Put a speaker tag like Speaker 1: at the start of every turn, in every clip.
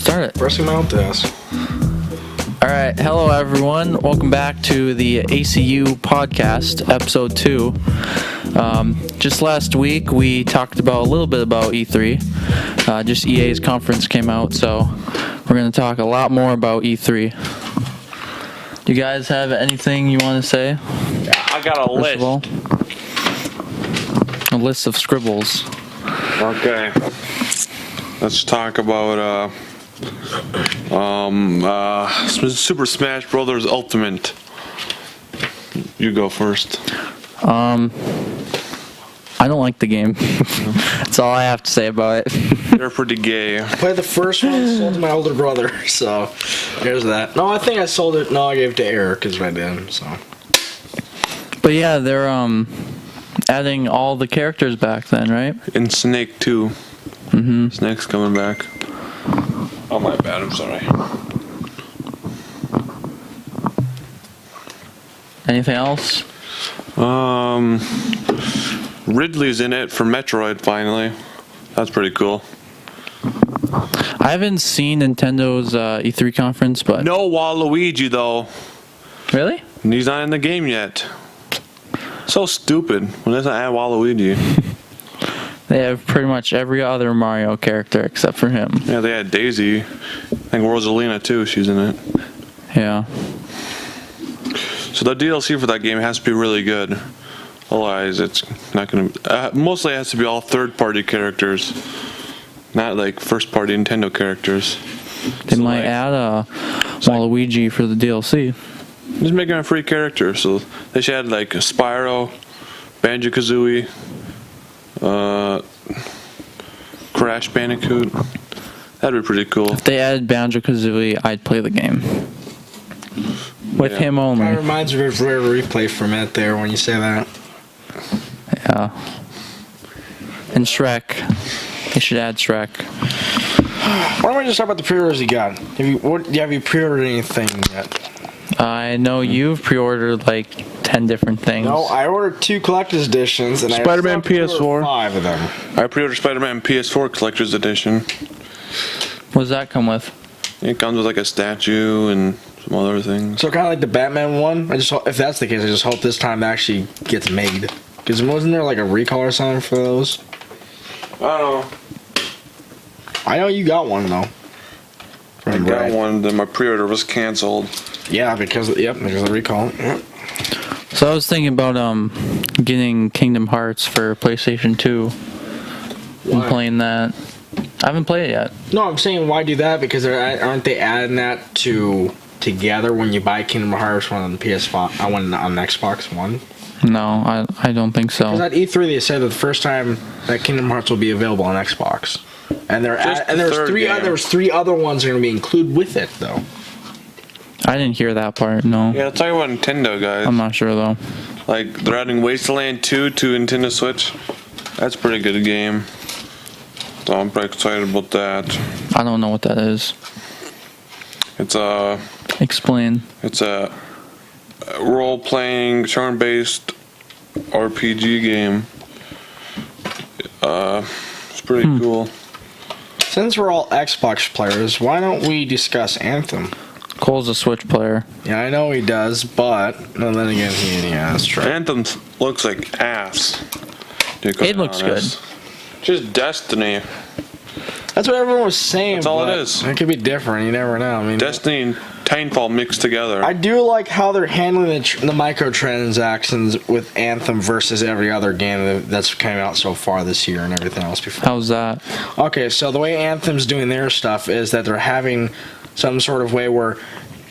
Speaker 1: Start it.
Speaker 2: Pressing my own desk.
Speaker 1: All right. Hello, everyone. Welcome back to the ACU Podcast, Episode 2. Just last week, we talked about a little bit about E3. Just EA's conference came out, so we're going to talk a lot more about E3. You guys have anything you want to say?
Speaker 3: Yeah, I got a list.
Speaker 1: A list of scribbles.
Speaker 3: Okay. Let's talk about Super Smash Brothers Ultimate. You go first.
Speaker 1: I don't like the game. That's all I have to say about it.
Speaker 3: They're pretty gay.
Speaker 2: I played the first one, sold to my older brother, so there's that. No, I think I sold it. No, I gave it to Eric because I did, so.
Speaker 1: But yeah, they're adding all the characters back then, right?
Speaker 3: And Snake too.
Speaker 1: Mm-hmm.
Speaker 3: Snake's coming back. Oh my bad, I'm sorry.
Speaker 1: Anything else?
Speaker 3: Ridley's in it for Metroid finally. That's pretty cool.
Speaker 1: I haven't seen Nintendo's E3 conference, but...
Speaker 3: No Waluigi though.
Speaker 1: Really?
Speaker 3: He's not in the game yet. So stupid when they don't add Waluigi.
Speaker 1: They have pretty much every other Mario character except for him.
Speaker 3: Yeah, they had Daisy. I think Rosalina too, she's in it.
Speaker 1: Yeah.
Speaker 3: So the DLC for that game has to be really good. Otherwise, it's not going to... mostly it has to be all third-party characters. Not like first-party Nintendo characters.
Speaker 1: They might add Waluigi for the DLC.
Speaker 3: Just make him a free character. So they should add like Spyro, Banjo-Kazooie, Crash Bandicoot. That'd be pretty cool.
Speaker 1: If they added Banjo-Kazooie, I'd play the game. With him only.
Speaker 2: That reminds me of Rare Replay for a minute there when you say that.
Speaker 1: Yeah. And Shrek. They should add Shrek.
Speaker 2: Why don't we just talk about the pre-orders you got? Have you pre-ordered anything yet?
Speaker 1: I know you've pre-ordered like 10 different things.
Speaker 2: No, I ordered 2 collector's editions, and
Speaker 3: Spider-Man
Speaker 2: I pre-ordered
Speaker 3: PS4.
Speaker 2: 5 of them.
Speaker 3: I pre-ordered Spider-Man PS4 Collector's Edition.
Speaker 1: What does that come with?
Speaker 3: It comes with like a statue and some other things.
Speaker 2: So kind of like the Batman one. I just hope, if that's the case, I just hope this time it actually gets made. Because wasn't there like a recall or something for those?
Speaker 3: I don't know.
Speaker 2: I know you got one though.
Speaker 3: I got one, then my pre-order was canceled.
Speaker 2: Yeah, because of the recall. Yep.
Speaker 1: So I was thinking about getting Kingdom Hearts for PlayStation 2. And playing that. I haven't played it yet.
Speaker 2: No, I'm saying why do that? Because aren't they adding that together when you buy Kingdom Hearts one on the PS5? I went on Xbox One.
Speaker 1: No, I don't think so.
Speaker 2: Because at E3 they said that the first time that Kingdom Hearts will be available on Xbox, and there was 3 other ones that are going to be included with it though.
Speaker 1: I didn't hear that part. No.
Speaker 3: Yeah, let's talk about Nintendo, guys.
Speaker 1: I'm not sure though.
Speaker 3: Like they're adding Wasteland 2 to Nintendo Switch. That's a pretty good game. So I'm pretty excited about that.
Speaker 1: I don't know what that is.
Speaker 3: It's a...
Speaker 1: Explain.
Speaker 3: It's a role-playing, turn-based RPG game. It's pretty cool.
Speaker 2: Since we're all Xbox players, why don't we discuss Anthem?
Speaker 1: Cole's a Switch player.
Speaker 2: Yeah, I know he does, but then again, that's true.
Speaker 3: Anthem looks like ass.
Speaker 1: It looks good.
Speaker 3: Just Destiny.
Speaker 2: That's what everyone was saying.
Speaker 3: That's all it is.
Speaker 2: It could be different. You never know. I mean,
Speaker 3: Destiny and Titanfall mixed together.
Speaker 2: I do like how they're handling the microtransactions with Anthem versus every other game that's come out so far this year and everything else before.
Speaker 1: How's that?
Speaker 2: Okay, so the way Anthem's doing their stuff is that they're having some sort of way where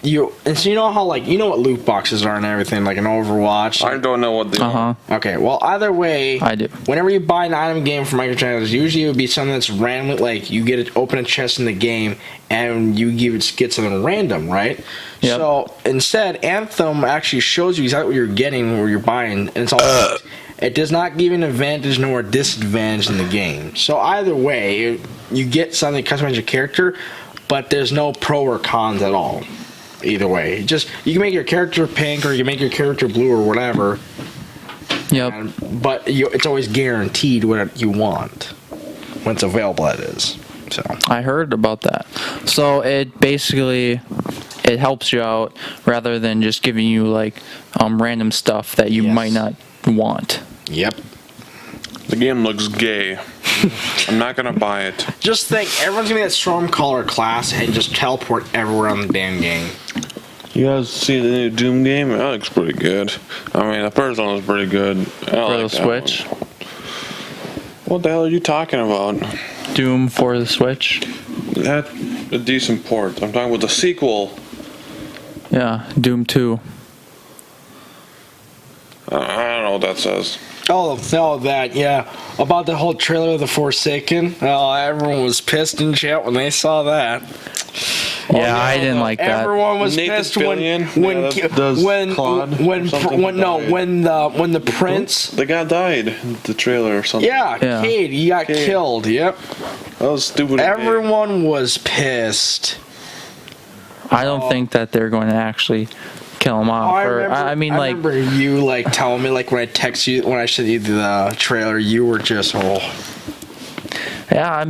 Speaker 2: you know how you know what loot boxes are and everything, like an Overwatch.
Speaker 3: I don't know what they are.
Speaker 2: Okay, well either way,
Speaker 1: I do.
Speaker 2: Whenever you buy an item game from microtransactions, usually it would be something that's randomly, like you open a chest in the game and you get something random, right?
Speaker 1: Yep.
Speaker 2: So instead, Anthem actually shows you exactly what you're getting, what you're buying, and it's all. It does not give you an advantage nor a disadvantage in the game. So either way, you get something that customize your character, but there's no pro or cons at all. Either way, just you can make your character pink or you can make your character blue or whatever.
Speaker 1: Yep.
Speaker 2: But it's always guaranteed what you want when it's available. That is. So
Speaker 1: I heard about that. So it basically it helps you out rather than just giving you like random stuff that you
Speaker 2: Yes.
Speaker 1: might not want.
Speaker 2: yep.
Speaker 3: The game looks gay. I'm not gonna buy it.
Speaker 2: Just think, everyone's gonna get Stormcaller class and just teleport everywhere on the damn game.
Speaker 3: You guys see the new Doom game? That looks pretty good. I mean, the first one was pretty good. I
Speaker 1: For
Speaker 3: like
Speaker 1: the
Speaker 3: that
Speaker 1: Switch.
Speaker 3: one. What the hell are you talking about?
Speaker 1: Doom for the Switch.
Speaker 3: That's a decent port. I'm talking about the sequel.
Speaker 1: Yeah, Doom 2.
Speaker 3: I don't know what that says.
Speaker 2: Oh, no, that, yeah. About the whole trailer of The Forsaken. Oh, everyone was pissed in chat when they saw that.
Speaker 1: Yeah, I didn't like that.
Speaker 2: Everyone was
Speaker 3: Nathan
Speaker 2: pissed
Speaker 3: Fillion?
Speaker 2: when
Speaker 3: Yeah, does
Speaker 2: when
Speaker 3: Claude
Speaker 2: when
Speaker 3: or something died.
Speaker 2: when the prince.
Speaker 3: The guy died in the trailer or something.
Speaker 2: Yeah,
Speaker 1: Yeah.
Speaker 2: Cade, he got
Speaker 3: Cade.
Speaker 2: killed. Yep.
Speaker 3: That was stupid. and gay.
Speaker 2: Everyone was pissed.
Speaker 1: I don't think that they're going to actually kill him off.
Speaker 2: I
Speaker 1: Like,
Speaker 2: remember you like telling me like when I text you when I showed you the trailer, you were just
Speaker 1: yeah,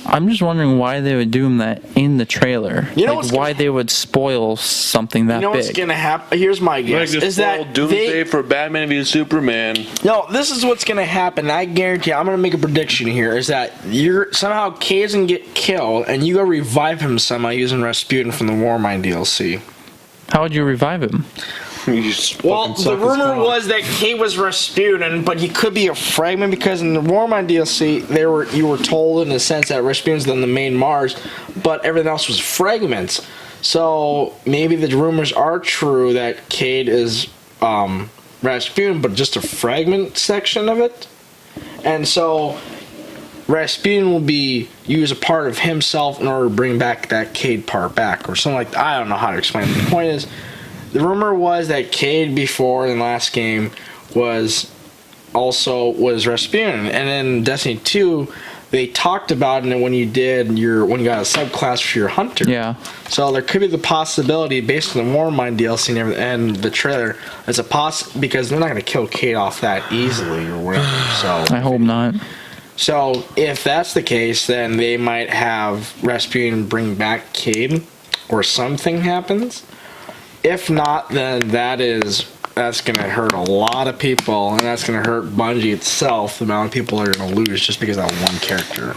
Speaker 1: I'm just wondering why they would do that in the trailer.
Speaker 2: You know
Speaker 1: like,
Speaker 2: what's
Speaker 1: why they would spoil something that
Speaker 2: You know what's
Speaker 1: big.
Speaker 2: gonna happen? Here's my
Speaker 3: Like
Speaker 2: guess:
Speaker 3: just
Speaker 2: is that
Speaker 3: spoiled Doomsday for Batman v Superman.
Speaker 2: no, this is what's gonna happen. I guarantee. I'm gonna make a prediction here: is that you're somehow Cade's gonna get killed, and you go revive him somehow using Rasputin from the Warmind DLC.
Speaker 1: How would you revive him?
Speaker 3: You just
Speaker 2: Well,
Speaker 3: fucking
Speaker 2: the
Speaker 3: suck his
Speaker 2: rumor
Speaker 3: cock.
Speaker 2: was that Cade was Rasputin, but he could be a fragment because in the Warmind DLC, you were told in a sense that Rasputin's on the main Mars, but everything else was fragments. So maybe the rumors are true that Cade is Rasputin, but just a fragment section of it, and so Rasputin will be use a part of himself in order to bring back that Cade part back, or something like that. I don't know how to explain it. The point is, the rumor was that Cade before in the last game was Rasputin, and in Destiny 2, they talked about it when you got a subclass for your hunter.
Speaker 1: Yeah.
Speaker 2: So there could be the possibility, based on the Warmind DLC and everything, and the trailer, because they're not going to kill Cade off that easily or whatever. So
Speaker 1: I hope not.
Speaker 2: So if that's the case, then they might have Rasputin bring back Cade, or something happens. If not, then that's going to hurt a lot of people, and that's going to hurt Bungie itself. The amount of people are going to lose just because of that one character.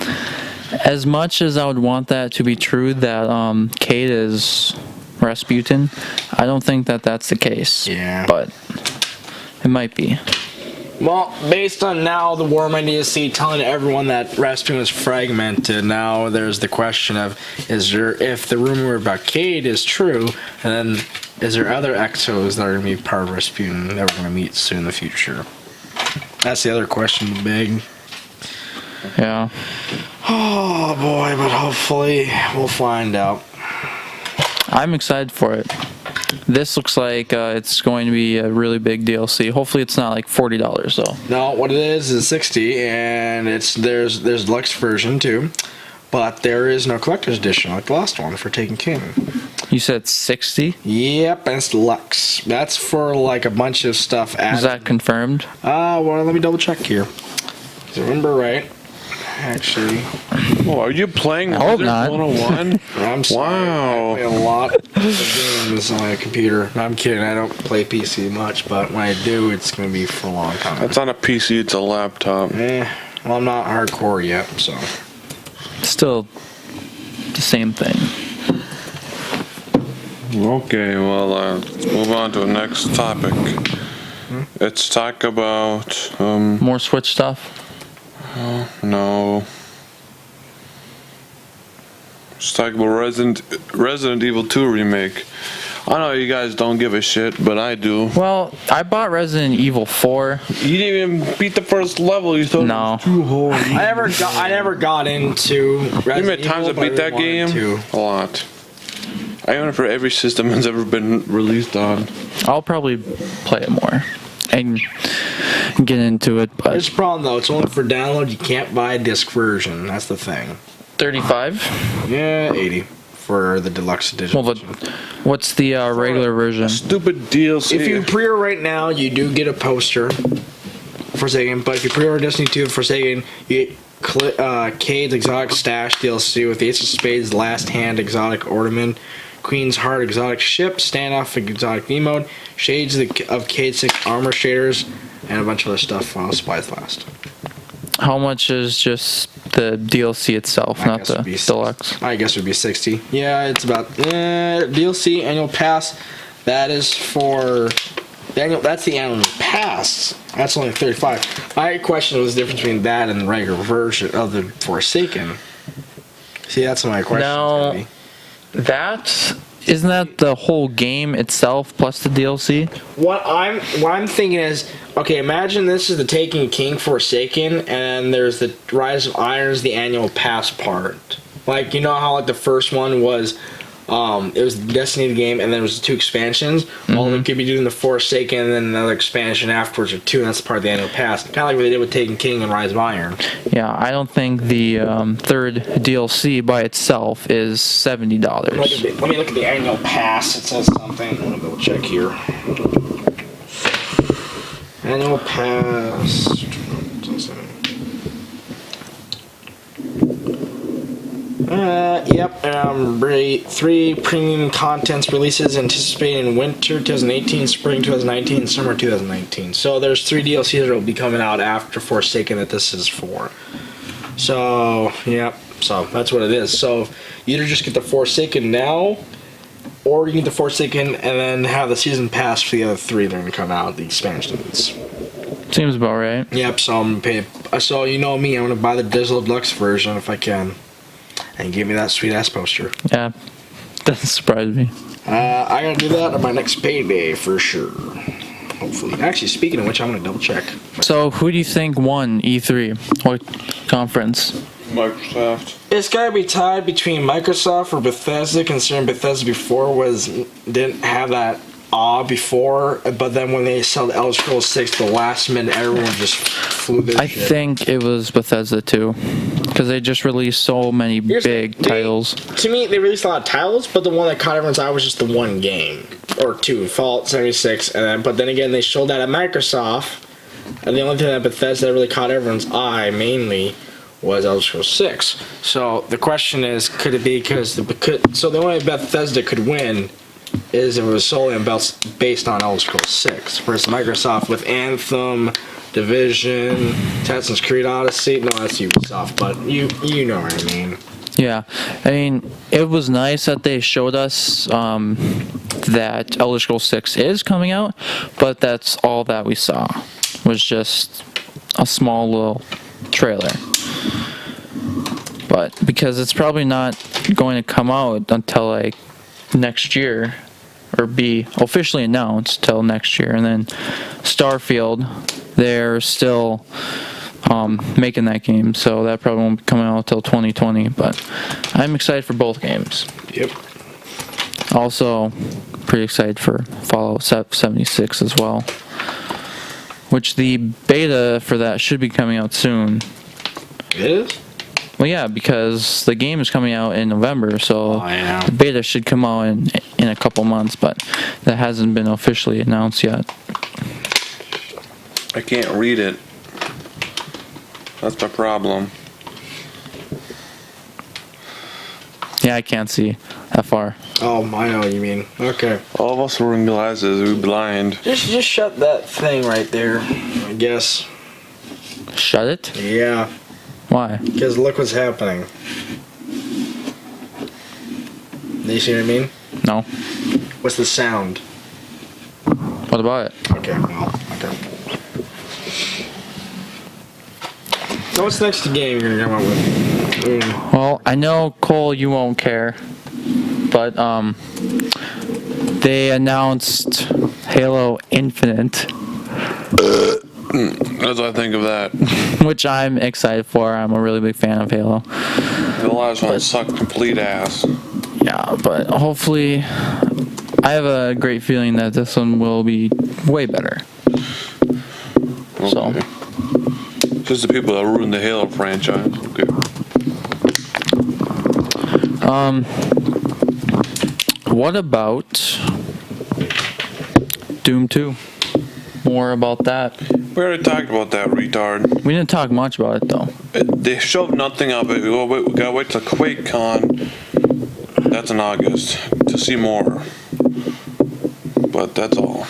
Speaker 1: As much as I would want that to be true, that Cade is Rasputin, I don't think that that's the case.
Speaker 2: Yeah.
Speaker 1: But it might be.
Speaker 2: Well, based on now the Warmind DLC telling everyone that Rasputin is fragmented, now there's the question of if the rumor about Cade is true, and then is there other Exos that are going to be part of Rasputin that we're going to meet soon in the future? That's the other question, big.
Speaker 1: Yeah.
Speaker 2: Oh boy, but hopefully we'll find out.
Speaker 1: I'm excited for it. This looks like it's going to be a really big DLC. Hopefully it's not like $40 though.
Speaker 2: No, what it is $60, and there's deluxe version too, but there is no collector's edition like the last one for Taken King.
Speaker 1: You said 60?
Speaker 2: Yep, and it's deluxe. That's for like a bunch of stuff added.
Speaker 1: Is that confirmed?
Speaker 2: Well, let me double check here. If I remember right. Actually,
Speaker 3: Oh, are you playing
Speaker 1: I hope
Speaker 3: Wizard
Speaker 1: not.
Speaker 3: 101?
Speaker 2: I'm sorry.
Speaker 3: Wow.
Speaker 2: I play a lot of games on my computer. No, I'm kidding. I don't play PC much, but when I do, it's going to be for a long time.
Speaker 3: That's not a PC, it's a laptop.
Speaker 2: Well, I'm not hardcore yet, so.
Speaker 1: Still the same thing.
Speaker 3: Okay, well, let's move on to the next topic. Let's talk about,
Speaker 1: More Switch stuff?
Speaker 3: no. Let's talk about Resident Evil 2 remake. I know you guys don't give a shit, but I do.
Speaker 1: Well, I bought Resident Evil 4.
Speaker 3: You didn't even beat the first level, you thought
Speaker 1: No.
Speaker 3: it was too hard.
Speaker 2: I never got into Resident
Speaker 3: You many times I
Speaker 2: Evil, but
Speaker 3: beat that
Speaker 2: really
Speaker 3: game?
Speaker 2: wanted to.
Speaker 3: A lot. I own it for every system it's ever been released on.
Speaker 1: I'll probably play it more and get into it, but
Speaker 2: There's a problem though. It's only for download. You can't buy a disc version. That's the thing.
Speaker 1: 35?
Speaker 2: Yeah, 80 for the deluxe edition.
Speaker 1: Well, what's the regular version?
Speaker 3: Stupid DLC.
Speaker 2: If you pre-order right now, you do get a poster for Forsaken. But if you pre-order Destiny 2 Forsaken, you get Cade's Exotic Stash DLC with the Ace of Spades Last Hand Exotic Ornament, Queen's Heart Exotic Ship, Standoff Exotic V Mode, Shades of Cade 6 Armor Shaders, and a bunch of other stuff. Supplies last.
Speaker 1: How much is just the DLC itself, not the deluxe?
Speaker 2: I guess it would be 60. Yeah, it's about DLC annual pass. That is for that's the annual pass. That's only 35. My question was the difference between that and the regular version of the Forsaken. See, that's my question.
Speaker 1: Now, isn't that the whole game itself plus the DLC?
Speaker 2: What I'm thinking is, okay, imagine this is the Taken King Forsaken, and there's the Rise of Irons, the annual pass part. Like, you know how like the first one was, it was the Destiny game, and then there was the 2 expansions.
Speaker 1: Mm-hmm.
Speaker 2: Well, they could be doing the Forsaken and then another expansion afterwards or 2, and that's part of the annual pass. Kind of like what they did with Taken King and Rise of Iron.
Speaker 1: Yeah, I don't think the third DLC by itself is $70.
Speaker 2: Let me look at the annual pass. It says something. I'm gonna double check here. Annual pass. Yep. 3 premium contents releases anticipated in winter 2018, spring 2019, summer 2019. So there's 3 DLCs that will be coming out after Forsaken that this is for. So, yep. So that's what it is. So you either just get the Forsaken now, or you get the Forsaken and then have the season pass for the other 3 that are going to come out, the expansions.
Speaker 1: Seems about right.
Speaker 2: Yep. So I'm gonna pay. So you know me, I'm gonna buy the Digital Deluxe version if I can. And give me that sweet ass poster.
Speaker 1: Yeah, doesn't surprise me.
Speaker 2: I gotta do that on my next payday for sure. Hopefully. Actually, speaking of which, I'm gonna double check.
Speaker 1: So, who do you think won E3? What conference?
Speaker 3: Microsoft.
Speaker 2: It's gotta be tied between Microsoft or Bethesda, considering Bethesda before didn't have that awe before, but then when they sell the Elder Scrolls 6, the last minute, everyone just flew their
Speaker 1: I
Speaker 2: shit.
Speaker 1: think it was Bethesda too, because they just released so many big titles.
Speaker 2: To me, they released a lot of titles, but the one that caught everyone's eye was just the one game or 2, Fallout 76, but then again, they showed that at Microsoft, and the only thing that Bethesda really caught everyone's eye mainly was Elder Scrolls 6. So the question is, could it be because so the only way Bethesda could win is it was solely based on Elder Scrolls 6 versus Microsoft with Anthem, Division, Assassin's Creed Odyssey. No, that's Ubisoft, but you know what I mean.
Speaker 1: Yeah, I mean, it was nice that they showed us that Elder Scrolls 6 is coming out, but that's all that we saw, was just a small little trailer. But because it's probably not going to come out until like next year, or be officially announced till next year, and then Starfield, they're still making that game, so that probably won't be coming out till 2020, but I'm excited for both games.
Speaker 2: Yep.
Speaker 1: Also, pretty excited for Fallout 76 as well, which the beta for that should be coming out soon.
Speaker 2: It is?
Speaker 1: Well, yeah, because the game is coming out in November, so the beta should come out in a couple months, but that hasn't been officially announced yet.
Speaker 3: I can't read it. That's my problem.
Speaker 1: Yeah, I can't see that far.
Speaker 2: Oh, I know what you mean. Okay.
Speaker 3: All of us wearing glasses, we blind.
Speaker 2: Just shut that thing right there, I guess.
Speaker 1: Shut it?
Speaker 2: Yeah.
Speaker 1: Why?
Speaker 2: Because look what's happening. Do you see what I mean?
Speaker 1: No.
Speaker 2: What's the sound?
Speaker 1: What about it?
Speaker 2: Okay, well, okay. So what's the next game you're gonna come up with?
Speaker 1: Well, I know, Cole, you won't care, but they announced Halo Infinite.
Speaker 3: As I think of that.
Speaker 1: Which I'm excited for. I'm a really big fan of Halo.
Speaker 3: The last one sucked complete ass.
Speaker 1: Yeah, but hopefully, I have a great feeling that this one will be way better.
Speaker 3: Okay.
Speaker 1: So,
Speaker 3: Just the people that ruined the Halo franchise. Okay.
Speaker 1: What about Doom 2? More about that.
Speaker 3: We already talked about that, retard.
Speaker 1: We didn't talk much about it though.
Speaker 3: They showed nothing of it. We gotta wait till QuakeCon. That's in August to see more. But that's all.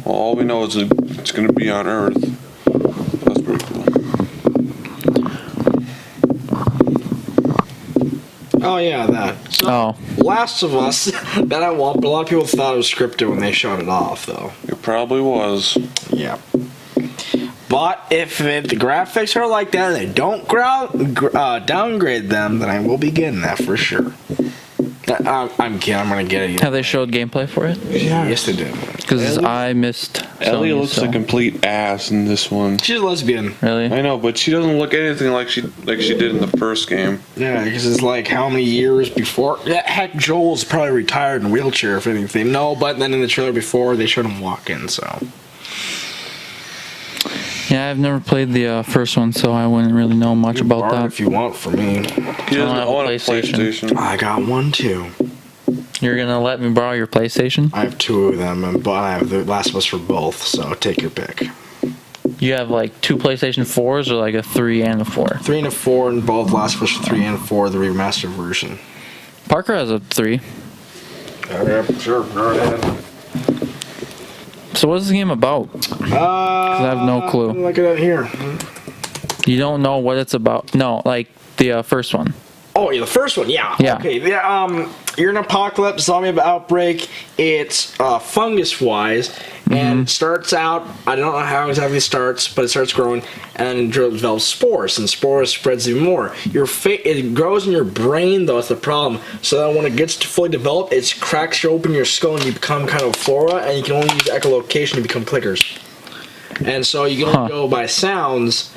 Speaker 3: Well, all we know is it's gonna be on Earth. That's pretty cool.
Speaker 2: Oh yeah, that. So,
Speaker 1: Oh,
Speaker 2: Last of Us, that I want, but a lot of people thought it was scripted when they showed it off, though.
Speaker 3: It probably was.
Speaker 2: Yeah. But if the graphics are like that, and they don't downgrade them, then I will be getting that for sure. I'm kidding. I'm gonna get it.
Speaker 1: have they showed gameplay for it?
Speaker 2: Yeah. Yes, they did.
Speaker 1: Because I missed.
Speaker 3: Ellie
Speaker 1: Sony,
Speaker 3: looks
Speaker 1: so.
Speaker 3: a complete ass in this one.
Speaker 2: She's a lesbian.
Speaker 1: Really?
Speaker 3: I know, but she doesn't look anything like she did in the first game.
Speaker 2: Yeah, because it's like how many years before? Yeah, heck, Joel's probably retired in a wheelchair, if anything. No, but then in the trailer before, they showed him walking, so.
Speaker 1: Yeah, I've never played the first one, so I wouldn't really know much about
Speaker 2: Borrow
Speaker 1: that.
Speaker 2: if you want from me.
Speaker 3: He doesn't
Speaker 1: have a
Speaker 3: own a
Speaker 1: PlayStation.
Speaker 3: PlayStation.
Speaker 2: I got one too.
Speaker 1: You're gonna let me borrow your PlayStation?
Speaker 2: I have two of them, but I have The Last of Us for both, so take your pick.
Speaker 1: You have like 2 PlayStation 4s or like a 3 and a 4?
Speaker 2: 3 and a 4, and both Last of Us 3 and 4, the remastered version.
Speaker 1: Parker has a 3.
Speaker 2: Yeah, sure, go ahead.
Speaker 1: So what is the game about?
Speaker 2: I
Speaker 1: have no clue.
Speaker 2: Look at it here.
Speaker 1: You don't know what it's about? No, like the first one.
Speaker 2: Oh, yeah, the first one, yeah.
Speaker 1: Yeah.
Speaker 2: Okay, yeah, you're in an apocalypse, zombie outbreak. It's fungus-wise, and starts out, I don't know how exactly it starts, but it starts growing, and then it develops spores, and spores spreads even more. It grows in your brain, though, that's the problem. So that when it gets to fully developed, it cracks you open your skull, and you become kind of flora, and you can only use echolocation to become clickers. And so you can only go by sounds.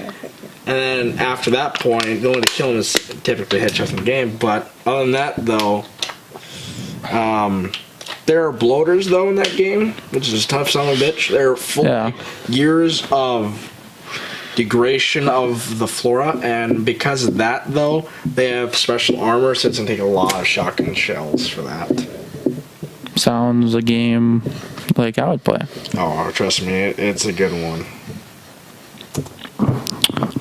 Speaker 2: And then after that point, the only way to kill him is typically headshot in the game. But other than that, though, there are bloaters though in that game, which is a tough son of a bitch. They're full years of degradation of the flora, and because of that, though, they have special armor, so it's gonna take a lot of shotgun shells for that.
Speaker 1: Sounds a game like I would play.
Speaker 2: Oh, trust me, it's a good one.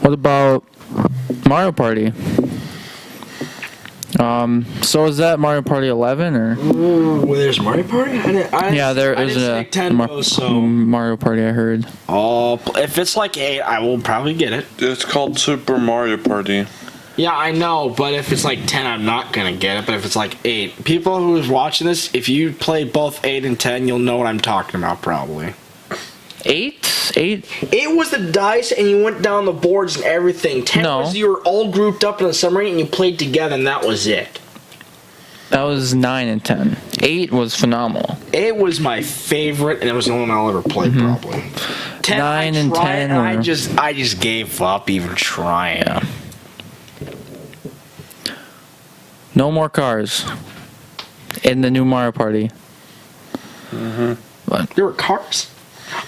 Speaker 1: What about Mario Party? So is that Mario Party 11 or?
Speaker 2: Well, there's Mario Party?
Speaker 1: Yeah, there
Speaker 2: I
Speaker 1: is
Speaker 2: didn't say
Speaker 1: a
Speaker 2: Nintendo, so.
Speaker 1: Mario Party. I heard.
Speaker 2: Oh, if it's like 8, I will probably get it.
Speaker 3: It's called Super Mario Party.
Speaker 2: Yeah, I know, but if it's like 10, I'm not gonna get it. But if it's like 8, people who's watching this, if you play both 8 and 10, you'll know what I'm talking about, probably.
Speaker 1: 8?
Speaker 2: It was the dice, and you went down the boards and everything. 10 was you were all grouped up in a submarine, and you played together, and that was it.
Speaker 1: That was 9 and 10. 8 was phenomenal.
Speaker 2: 8 was my favorite, and it was the only one I'll ever play, probably. 10,
Speaker 1: 9 and 10
Speaker 2: and
Speaker 1: were...
Speaker 2: I just gave up even trying.
Speaker 1: Yeah. No more cars in the new Mario Party. But
Speaker 2: There were cars?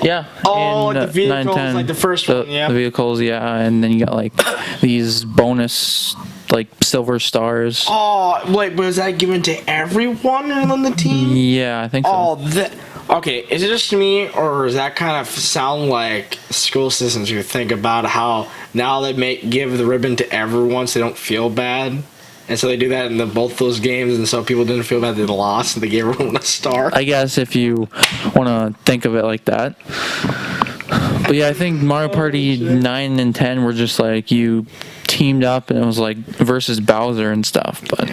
Speaker 1: yeah.
Speaker 2: Oh,
Speaker 1: in,
Speaker 2: like the vehicles,
Speaker 1: 9, 10,
Speaker 2: like the first one, yeah.
Speaker 1: The vehicles, yeah, and then you got like these bonus like silver stars.
Speaker 2: Oh, wait, was that given to everyone on the team?
Speaker 1: Yeah, I think so.
Speaker 2: Oh, okay, is it just me, or does that kind of sound like school systems who think about how now they give the ribbon to everyone so they don't feel bad? And so they do that in both those games, and so people didn't feel bad they lost, and they gave everyone a star.
Speaker 1: I guess if you want to think of it like that. But yeah, I think Mario Party 9 and 10 were just like you teamed up and it was like versus Bowser and stuff. But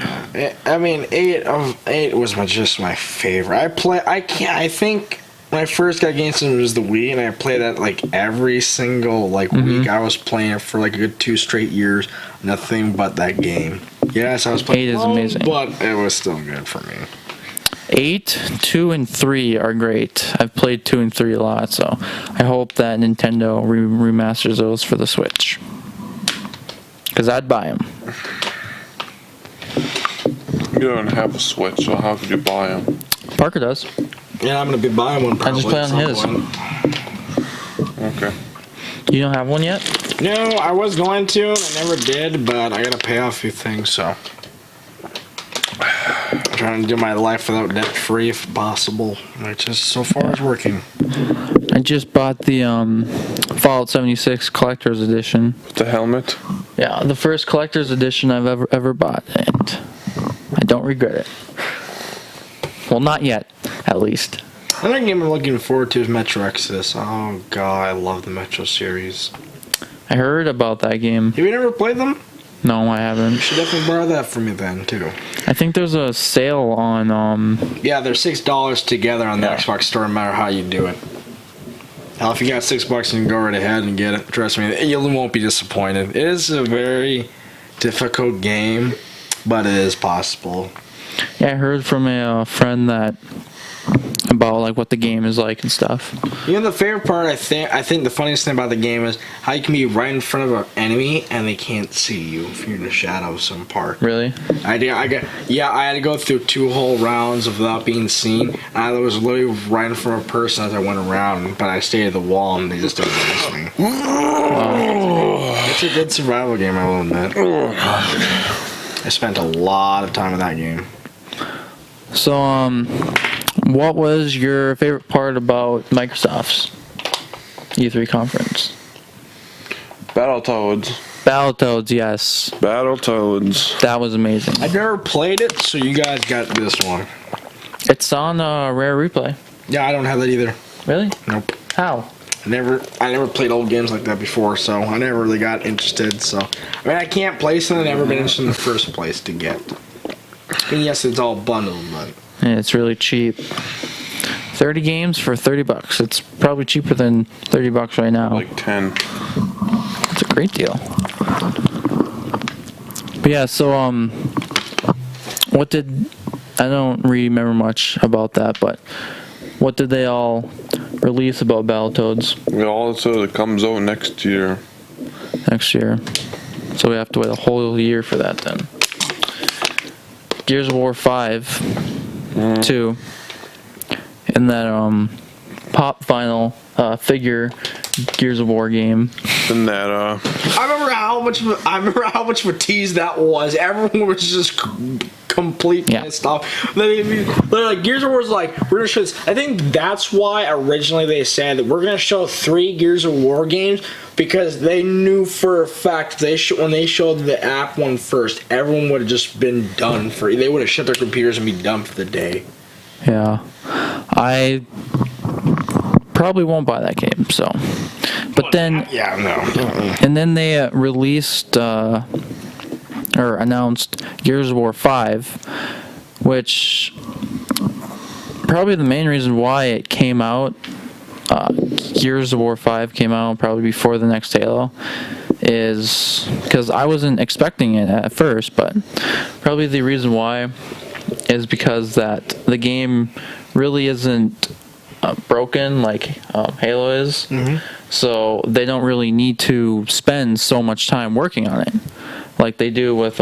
Speaker 2: I mean, 8 was just my favorite. I think when I first got games, it was the Wii, and I played that like every single week. I was playing it for like a good 2 straight years. Nothing but that game. Yes, I was playing
Speaker 1: 8 is amazing,
Speaker 2: but it was still good for me.
Speaker 1: 8, 2, and 3 are great. I've played 2 and 3 a lot, so I hope that Nintendo remasters those for the Switch. Because I'd buy them.
Speaker 3: You don't have a Switch, so how could you buy them?
Speaker 1: Parker does.
Speaker 2: Yeah, I'm going to be buying one probably.
Speaker 1: I just play
Speaker 2: at
Speaker 1: on
Speaker 2: some
Speaker 1: his.
Speaker 2: point.
Speaker 3: Okay.
Speaker 1: You don't have one yet?
Speaker 2: No, I was going to, and I never did, but I got to pay off a few things, so. Trying to do my life without debt free if possible, which is so far is working.
Speaker 1: I just bought the Fallout 76 Collector's Edition.
Speaker 3: The helmet.
Speaker 1: Yeah, the first Collector's Edition I've ever bought, and I don't regret it. Well, not yet, at least.
Speaker 2: Another game I'm looking forward to is Metro Exodus. Oh god, I love the Metro series.
Speaker 1: I heard about that game.
Speaker 2: Have you never played them?
Speaker 1: No, I haven't.
Speaker 2: You should definitely borrow that from me then, too.
Speaker 1: I think there's a sale on
Speaker 2: Yeah, they're $6 together on the Xbox store, no matter how you do it. Hell, if you got $6, you can go right ahead and get it. Trust me, you won't be disappointed. It is a very difficult game, but it is possible.
Speaker 1: Yeah, I heard from a friend that about like what the game is like and stuff.
Speaker 2: You know, the favorite part, I think the funniest thing about the game is how you can be right in front of an enemy and they can't see you if you're in the shadow of some part.
Speaker 1: Really?
Speaker 2: I had to go through 2 whole rounds without being seen. I was literally right in front of a person as I went around, but I stayed at the wall and they just didn't notice me. It's a good survival game, I will admit. I spent a lot of time in that game.
Speaker 1: So, what was your favorite part about Microsoft's E3 conference?
Speaker 3: Battletoads.
Speaker 1: Battletoads, yes.
Speaker 3: Battletoads.
Speaker 1: That was amazing.
Speaker 2: I've never played it, so you guys got this one.
Speaker 1: It's on Rare Replay.
Speaker 2: Yeah, I don't have that either.
Speaker 1: Really?
Speaker 2: Nope.
Speaker 1: How?
Speaker 2: I never played old games like that before, so I never really got interested. So, I mean, I can't play something I've never been interested in the first place to get. And yes, it's all bundled, but
Speaker 1: Yeah, it's really cheap. 30 games for $30. It's probably cheaper than $30 right now.
Speaker 3: Like 10.
Speaker 1: It's a great deal. But yeah, so I don't remember much about that, but what did they all release about Battletoads
Speaker 3: It also comes out next year.
Speaker 1: next year? So we have to wait a whole year for that then. Gears of War 5, 2, and that pop vinyl figure Gears of War game.
Speaker 3: And that
Speaker 2: I remember how much of a tease that was. Everyone was just completely pissed off. They're like, Gears of War is like, we're gonna show this. I think that's why originally they said that we're gonna show 3 Gears of War games, because they knew for a fact when they showed the app one first, everyone would have just been done for. They would have shut their computers and be done for the day.
Speaker 1: Yeah, I probably won't buy that game. So, but then and then they released or announced Gears of War 5, which probably the main reason why it came out. Gears of War 5 came out probably before the next Halo, is because I wasn't expecting it at first, but probably the reason why is because that the game really isn't broken like Halo is, so they don't really need to spend so much time working on it like they do with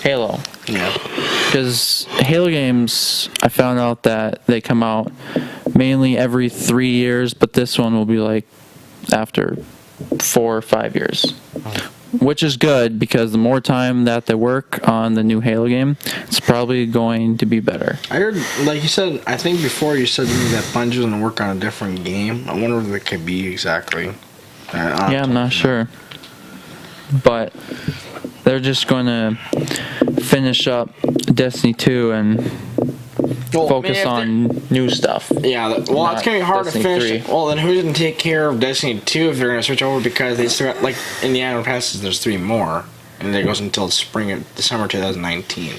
Speaker 1: Halo.
Speaker 2: Yeah.
Speaker 1: Because Halo games, I found out that they come out mainly every 3 years, but this one will be like after 4 or 5 years. Which is good, because the more time that they work on the new Halo game, it's probably going to be better.
Speaker 2: I heard, like you said, I think before you said to me that Bungie's going to work on a different game. I wonder what it could be exactly.
Speaker 1: I'm not sure. But they're just going to finish up Destiny 2 and focus on new stuff.
Speaker 2: Yeah, well, it's going to be hard
Speaker 1: Destiny
Speaker 2: to finish.
Speaker 1: 3.
Speaker 2: Well, then who's going to take care of Destiny 2 if they're going to switch over? Because they still got, like, in the annual passes, there's 3 more. And it goes until December 2019.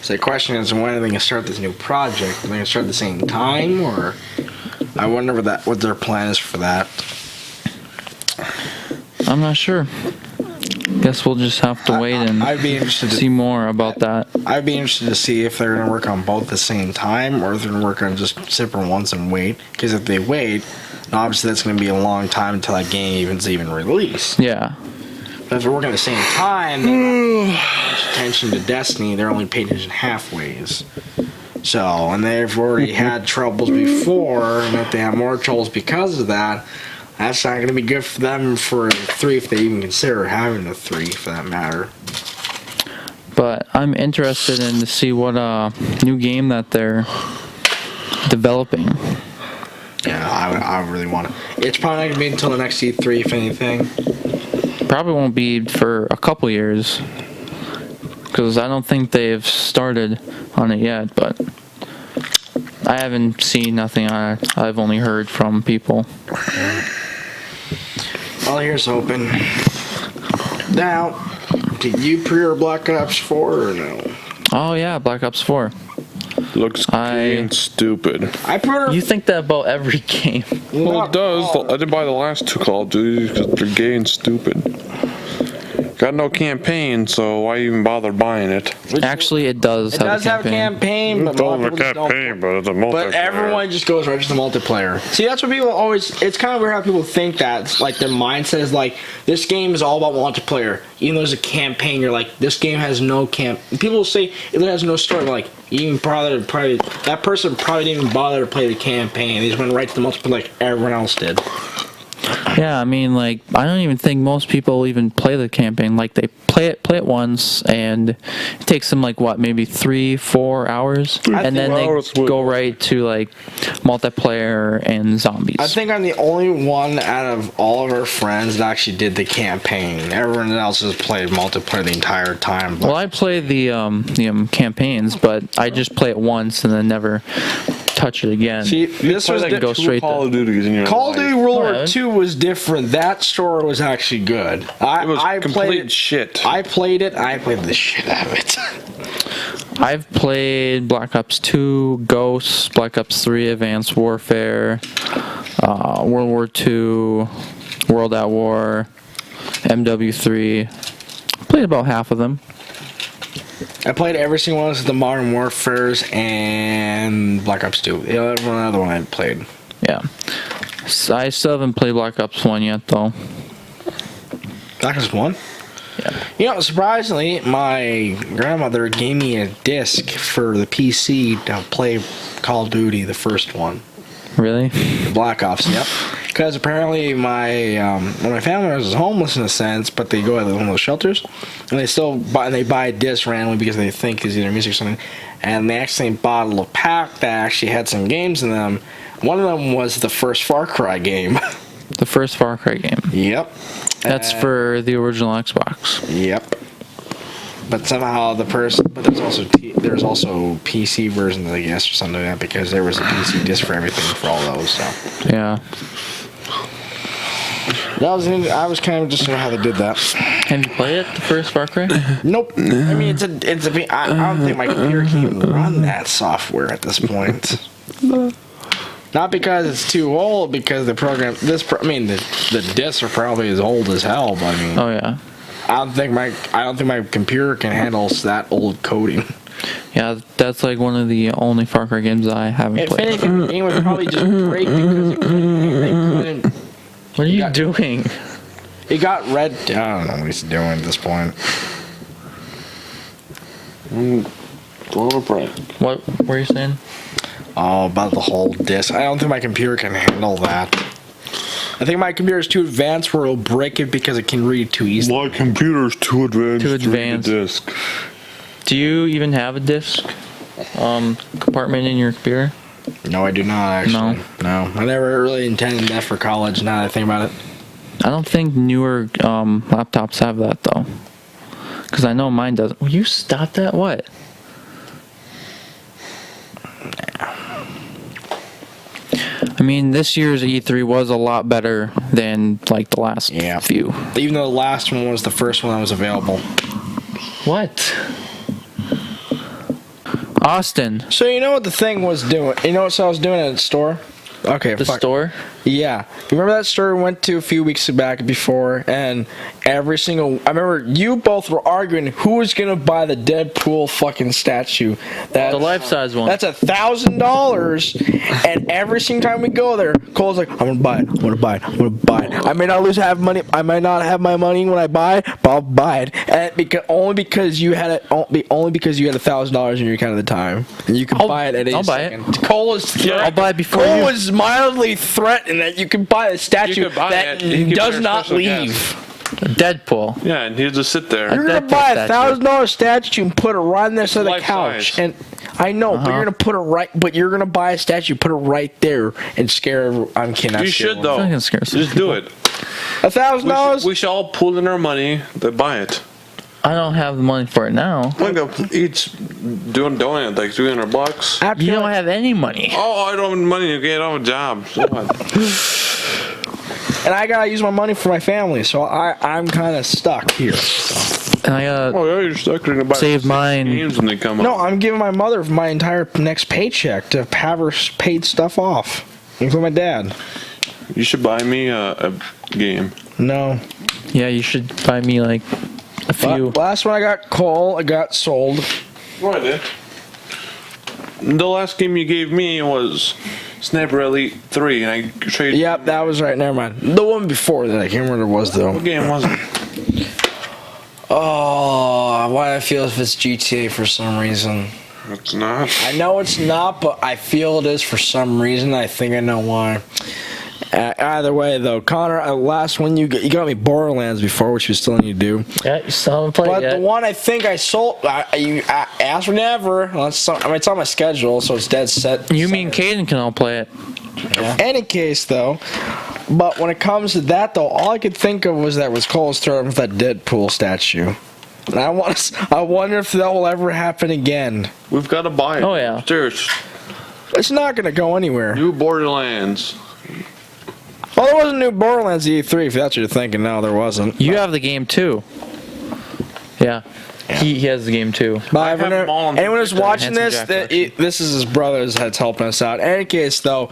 Speaker 2: So the question is, when are they going to start this new project? Are they going to start at the same time? Or I wonder what their plan is for that.
Speaker 1: I'm not sure. Guess we'll just have to wait and
Speaker 2: I'd be interested to
Speaker 1: see more about that.
Speaker 2: I'd be interested to see if they're going to work on both at the same time, or if they're going to work on just separate ones and wait. Because if they wait, obviously that's going to be a long time until that game is even released.
Speaker 1: Yeah.
Speaker 2: But if they're working at the same time, they're not paying much attention to Destiny. They're only paying attention halfways. So, and they've already had troubles before, and if they have more troubles because of that, that's not going to be good for them for 3, if they even consider having a 3, for that matter.
Speaker 1: But I'm interested in to see what new game that they're developing.
Speaker 2: Yeah, I really want it. It's probably not going to be until the next E3, if anything.
Speaker 1: Probably won't be for a couple years. Because I don't think they've started on it yet, but I haven't seen nothing on it. I've only heard from people.
Speaker 2: Well, here's hoping. Now, did you pre-order Black Ops 4 or no?
Speaker 1: Oh yeah, Black Ops 4.
Speaker 3: Looks gay and stupid.
Speaker 2: I pre-ordered.
Speaker 1: You think that about every game.
Speaker 3: Well, it does. I didn't buy the last 2 Call of Duty because they're gay and stupid. Got no campaign, so why even bother buying it?
Speaker 1: Actually, it does.
Speaker 2: It does have a campaign, but
Speaker 3: But it's a multiplayer.
Speaker 2: But everyone just goes right to the multiplayer. See, that's what people always. It's kind of weird how people think that. It's like their mindset is like this game is all about multiplayer. Even though there's a campaign, you're like this game has no camp. People will say if it has no story. Like even probably that person probably didn't even bother to play the campaign. They just went right to the multiplayer like everyone else did.
Speaker 1: Yeah, I mean, like, I don't even think most people even play the campaign. Like, they play it once, and it takes them, like, what, maybe 3-4 hours? And then they go right to, like, multiplayer and zombies.
Speaker 2: I think I'm the only one out of all of our friends that actually did the campaign. Everyone else has played multiplayer the entire time.
Speaker 1: Well, I play the campaigns, but I just play it once and then never touch it again.
Speaker 2: See, this was
Speaker 1: go straight
Speaker 3: Call of Duty in your
Speaker 2: Call of Duty World War
Speaker 1: What?
Speaker 2: II was different. That story was actually good.
Speaker 3: It was complete
Speaker 2: played it.
Speaker 3: shit.
Speaker 2: I played it. I played the shit out of it.
Speaker 1: I've played Black Ops 2, Ghosts, Black Ops 3, Advanced Warfare, World War II, World at War, MW3. Played about half of them.
Speaker 2: I played every single one of the Modern Warfares and Black Ops 2. The other one I played.
Speaker 1: Yeah. So I still haven't played Black Ops 1 yet, though.
Speaker 2: Black Ops 1?
Speaker 1: Yeah.
Speaker 2: You know, surprisingly, my grandmother gave me a disc for the PC to play Call of Duty, the first one.
Speaker 1: Really?
Speaker 2: The Black Ops, yep. Because apparently my family was homeless in a sense, but they go to one of those shelters, and they buy a disc randomly because they think it's either music or something, and they actually bought a little pack that actually had some games in them. One of them was the first Far Cry game.
Speaker 1: The first Far Cry game.
Speaker 2: Yep.
Speaker 1: That's for the original Xbox.
Speaker 2: Yep. But somehow but there's also PC versions, I guess, or something like that, because there was a PC disc for everything for all those. So
Speaker 1: Yeah.
Speaker 2: I was kind of just how they did that.
Speaker 1: Have you played it, the first Far Cry?
Speaker 2: Nope. I mean, I don't think my computer can even run that software at this point. Not because it's too old, because the discs are probably as old as hell. But I mean,
Speaker 1: Oh yeah.
Speaker 2: I don't think my computer can handle that old coding.
Speaker 1: Yeah, that's like one of the only Far Cry games I haven't
Speaker 2: If
Speaker 1: played.
Speaker 2: anything, the game would probably just break because they couldn't.
Speaker 1: What are you doing?
Speaker 2: It got red. I don't know what he's doing at this point.
Speaker 1: What were you saying?
Speaker 2: Oh, about the whole disc. I don't think my computer can handle that. I think my computer is too advanced where it'll break it because it can read too easily.
Speaker 3: My computer's too advanced.
Speaker 1: Too
Speaker 3: to read
Speaker 1: advanced.
Speaker 3: the disc.
Speaker 1: Do you even have a disc compartment in your computer?
Speaker 2: No, I do not actually. No. I never really intended that for college. Now that I think about it.
Speaker 1: I don't think newer laptops have that though. Because I know mine doesn't. Will you stop that? What? I mean, this year's E3 was a lot better than like the last few.
Speaker 2: Even though the last one was the first one that was available.
Speaker 1: What? Austin.
Speaker 2: So you know what the thing was doing? You know what I was doing at the store? Okay,
Speaker 1: The store?
Speaker 2: Yeah. You remember that store we went to a few weeks back before, and I remember you both were arguing who was going to buy the Deadpool fucking statue.
Speaker 1: The life-size one.
Speaker 2: That's $1,000, and every single time we go there, Cole's like, I'm going to buy it, I'm going to buy it, I'm going to buy it. I may not have money, I might not have my money when I buy it, but I'll buy it. And only because you had $1,000 in your account at the time, and you could buy it at any second. Cole was
Speaker 1: I'll buy it before
Speaker 2: Cole
Speaker 1: you.
Speaker 2: was mildly threatened that you could buy a statue that does not leave.
Speaker 1: Deadpool.
Speaker 3: Yeah, and he'll just sit there.
Speaker 2: You're gonna
Speaker 1: Deadpool
Speaker 2: buy
Speaker 1: statue.
Speaker 2: $1,000 statue and put it right on the side of the
Speaker 3: Life
Speaker 2: couch,
Speaker 3: size.
Speaker 2: and I know, but you're gonna put it right. But you're gonna buy a statue, put it right there, and scare. I'm kidding.
Speaker 3: You should though.
Speaker 1: I'm gonna scare some
Speaker 3: Just do it.
Speaker 2: $1,000.
Speaker 3: We should all pool in our money to buy it.
Speaker 1: I don't have the money for it now.
Speaker 3: Like each donate like $300.
Speaker 2: After
Speaker 1: You don't have any money.
Speaker 3: Oh, I don't have money. Okay, I don't have a job. So what?
Speaker 2: and I gotta use my money for my family, so I'm kind of stuck here.
Speaker 1: And I gotta
Speaker 3: Oh yeah, you're stuck. You're gonna buy
Speaker 1: save
Speaker 3: 6
Speaker 1: mine.
Speaker 3: games when they come
Speaker 2: No,
Speaker 3: out.
Speaker 2: I'm giving my mother my entire next paycheck to have her paid stuff off, including my dad.
Speaker 3: You should buy me a game.
Speaker 2: No.
Speaker 1: Yeah, you should buy me like a few.
Speaker 2: Last one I got Cole, I got sold.
Speaker 3: Oh, I did. The last game you gave me was Sniper Elite 3, and I traded.
Speaker 2: Yep, that was right. Never mind. The one before that, I can't remember what it was though.
Speaker 3: What game was it?
Speaker 2: Oh, why do I feel if it's GTA for some reason?
Speaker 3: It's not.
Speaker 2: I know it's not, but I feel it is for some reason. I think I know why. Either way, though, Connor, last one you got me Borderlands before, which you still need to do.
Speaker 1: Yeah, you still haven't played
Speaker 2: But
Speaker 1: yet.
Speaker 2: the one I think I sold, you asked for never. It's on my schedule, so it's dead set.
Speaker 1: You mean Caden can all play it?
Speaker 2: Any case, though. But when it comes to that, though, all I could think of was that was Cole's throw with that Deadpool statue. And I wonder if that will ever happen again.
Speaker 3: We've got to buy it.
Speaker 1: Oh, yeah.
Speaker 3: Seriously.
Speaker 2: It's not going to go anywhere.
Speaker 3: New Borderlands.
Speaker 2: Well, there wasn't new Borderlands E3, if that's what you're thinking. No, there wasn't.
Speaker 1: You have the game too. Yeah. He has the game too.
Speaker 2: But
Speaker 3: have them all on
Speaker 2: anyone who's watching
Speaker 1: Handsome
Speaker 2: this,
Speaker 1: Jack collection.
Speaker 2: this is his brother's that's helping us out. In any case, though,